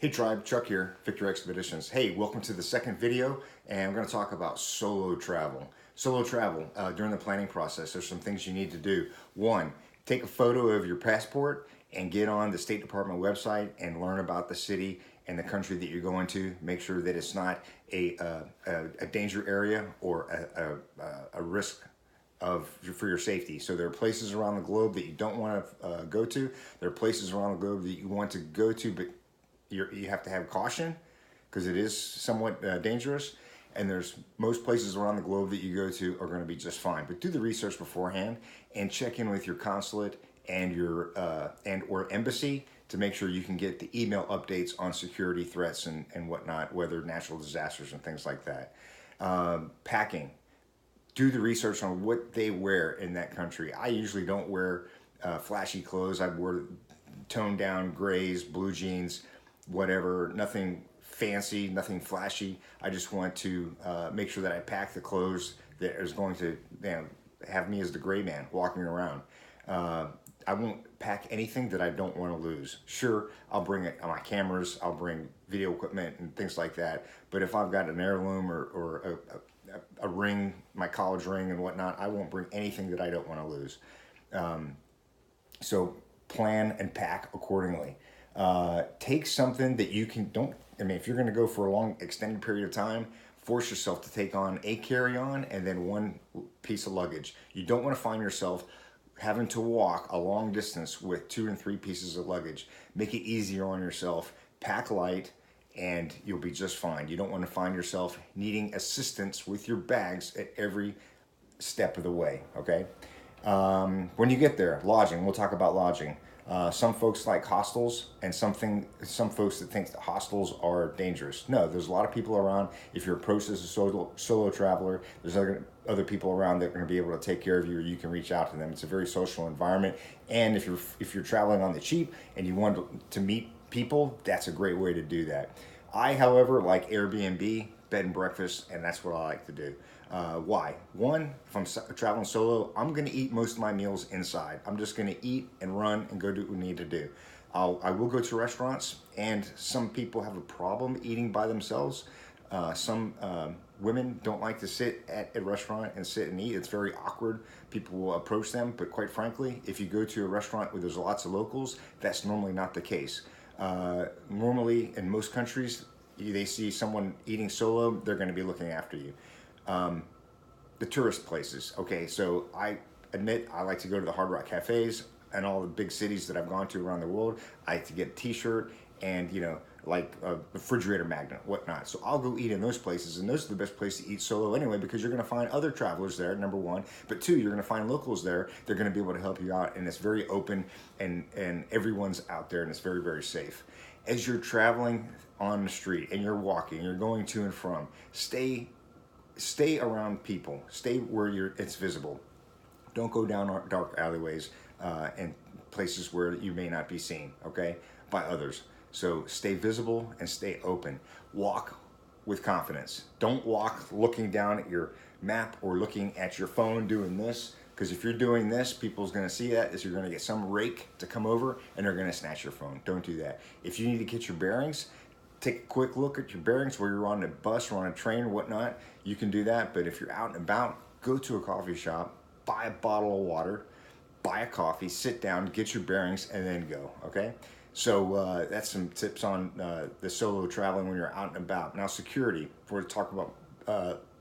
Hey Tribe, Chuck here, Victor Expeditions. Hey, welcome to the second video, and I'm going to talk about solo travel. Solo travel, during the planning process, there's some things you need to do. One, take a photo of your passport and get on the State Department website and learn about the city and the country that you're going to. Make sure that it's not a danger area or a risk for your safety. So there are places around the globe that you don't want to go to. There are places around the globe that you want to go to, but you have to have caution because it is somewhat dangerous. And there's most places around the globe that you go to are going to be just fine. But do the research beforehand and check in with your consulate and your or embassy to make sure you can get the email updates on security threats and whatnot, whether natural disasters and things like that. Packing. Do the research on what they wear in that country. I usually don't wear flashy clothes. I wear toned down grays, blue jeans, whatever, nothing fancy, nothing flashy. I just want to make sure that I pack the clothes that is going to have me as the gray man walking around. I won't pack anything that I don't want to lose. Sure, I'll bring my cameras, I'll bring video equipment and things like that. But if I've got an heirloom or a ring, my college ring and whatnot, I won't bring anything that I don't want to lose. So plan and pack accordingly. Take something that you can, if you're going to go for a long extended period of time, force yourself to take on a carry-on and then one piece of luggage. You don't want to find yourself having to walk a long distance with 2 and 3 pieces of luggage. Make it easier on yourself. Pack light and you'll be just fine. You don't want to find yourself needing assistance with your bags at every step of the way, okay? When you get there, lodging, we'll talk about lodging. Some folks like hostels, and some folks that think that hostels are dangerous. No, there's a lot of people around. If you're approached as a solo traveler, there's other people around that are going to be able to take care of you, or you can reach out to them. It's a very social environment, and if you're traveling on the cheap and you want to meet people, that's a great way to do that. I, however, like Airbnb, bed and breakfast, and that's what I like to do. Why? One, if I'm traveling solo, I'm going to eat most of my meals inside. I'm just going to eat and run and go do what we need to do. I will go to restaurants, and some people have a problem eating by themselves. Some women don't like to sit at a restaurant and sit and eat. It's very awkward. People will approach them, but quite frankly, if you go to a restaurant where there's lots of locals, that's normally not the case. Normally, in most countries, they see someone eating solo, they're going to be looking after you. The tourist places. Okay, so I admit I like to go to the Hard Rock cafes and all the big cities that I've gone to around the world. I like to get a t-shirt and, like a refrigerator magnet, whatnot. So I'll go eat in those places, and those are the best places to eat solo anyway, because you're going to find other travelers there, number one. But two, you're going to find locals there. They're going to be able to help you out, and it's very open, and everyone's out there, and it's very, very safe. As you're traveling on the street and you're walking, you're going to and from, stay around people. Stay where it's visible. Don't go down dark alleyways and places where you may not be seen, okay, by others. So stay visible and stay open. Walk with confidence. Don't walk looking down at your map or looking at your phone doing this, because if you're doing this, people's going to see that. You're going to get some rake to come over and they're going to snatch your phone. Don't do that. If you need to get your bearings, take a quick look at your bearings where you're on a bus or on a train or whatnot. You can do that. But if you're out and about, go to a coffee shop, buy a bottle of water, buy a coffee, sit down, get your bearings, and then go, okay? So that's some tips on the solo traveling when you're out and about. Now, security. We're going to talk about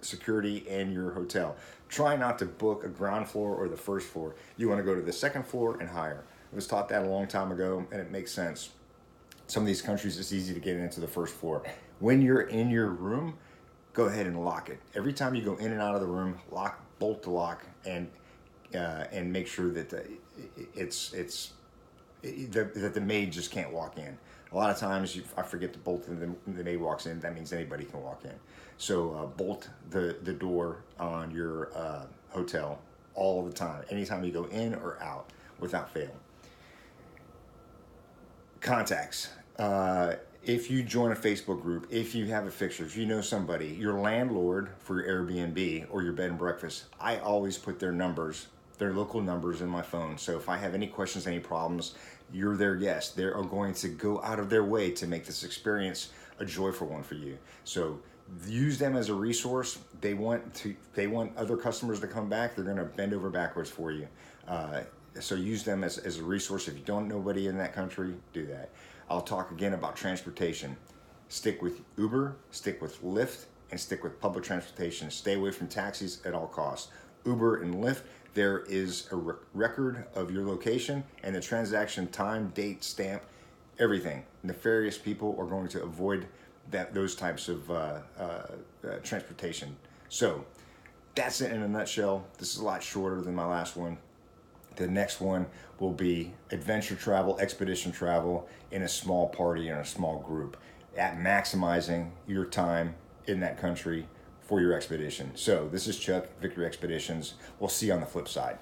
security in your hotel. Try not to book a ground floor or the first floor. You want to go to the second floor and higher. I was taught that a long time ago, and it makes sense. Some of these countries, it's easy to get into the first floor. When you're in your room, go ahead and lock it. Every time you go in and out of the room, bolt the lock, and make sure that that the maid just can't walk in. A lot of times, I forget to bolt and the maid walks in. That means anybody can walk in. So bolt the door on your hotel all the time, anytime you go in or out, without fail. Contacts. If you join a Facebook group, if you have a fixture, if you know somebody, your landlord for your Airbnb or your bed and breakfast, I always put their local numbers in my phone. So if I have any questions, any problems, you're their guest. They are going to go out of their way to make this experience a joyful one for you. So use them as a resource. They want other customers to come back. They're going to bend over backwards for you. So use them as a resource. If you don't know nobody in that country, do that. I'll talk again about transportation. Stick with Uber, stick with Lyft, and stick with public transportation. Stay away from taxis at all costs. Uber and Lyft, there is a record of your location and the transaction time, date, stamp, everything. Nefarious people are going to avoid those types of transportation. So that's it in a nutshell. This is a lot shorter than my last one. The next one will be adventure travel, expedition travel in a small party, in a small group, at maximizing your time in that country for your expedition. So this is Chuck, Victory Expeditions. We'll see you on the flip side.